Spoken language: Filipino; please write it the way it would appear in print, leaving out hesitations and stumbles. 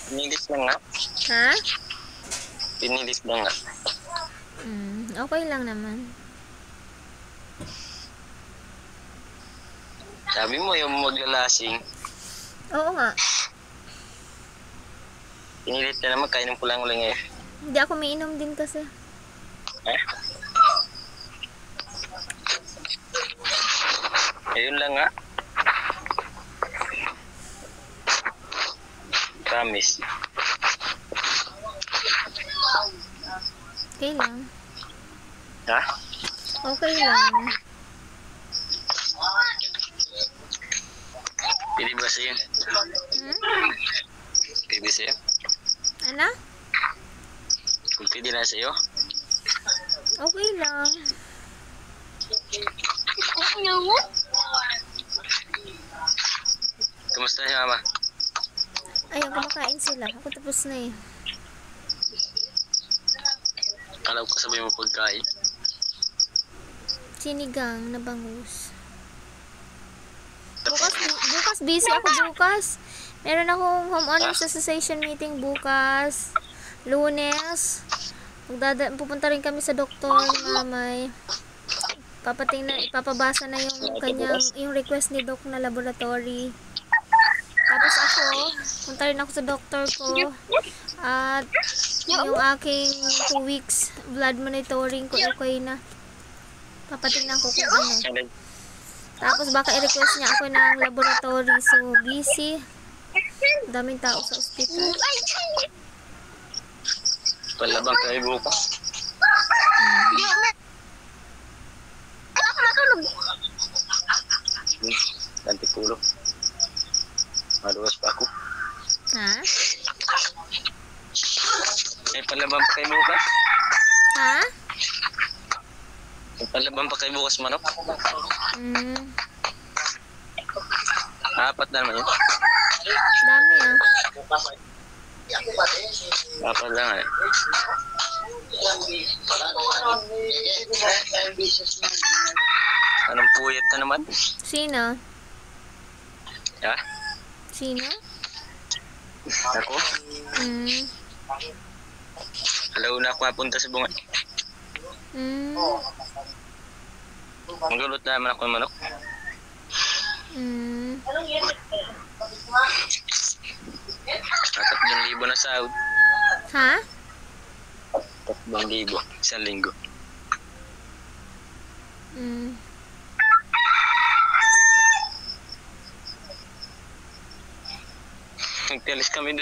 Pinilit lang nga. Ha? Pinilit lang nga. Okay lang naman. Sabi mo yung maglalasing. Oo nga. Pinilit na naman, kainom ko lang eh. Hindi ako miinom din kasi. Eh? Ayun lang nga. Promise. Okay lang. Ha? Okay lang. Pili ba sa'yo? Pili sa'yo? Ano? Kung pili na sa'yo? Okay lang. Kumusta si mama? Ayun, kumakain sila. Ako tapos na eh. Kala ko sabi mo pagkain. Sinigang na bangus. Bukas busy ako bukas. Meron akong homeowners association meeting bukas. Lunes. Pupunta rin kami sa doktor ni mamay. Ipapabasa na yung request ni doc na laboratory. Tapos ako, punta rin ako sa doktor ko. At yung aking 2 weeks blood monitoring ko okay na. Papatingnan ko kung ano. Tapos baka i-request niya ako ng laboratory. So, busy. Daming tao sa ospital. Palabang kayo bukas. Nanti pulo. Maluwas pa ako. Ha? May palabang pa kayo bukas? Ha? May palabang pa kayo bukas, manok? Apat na naman yun. Dami ah. Apat lang eh. Anong puyat na naman? Sino? Ha? Sino? Ako? Alaw na ako mapunta sa bunga. Magulot naman ako ng manok. At 3,000 na sahod. Ha? 3,000, isang linggo. Nagtialis kami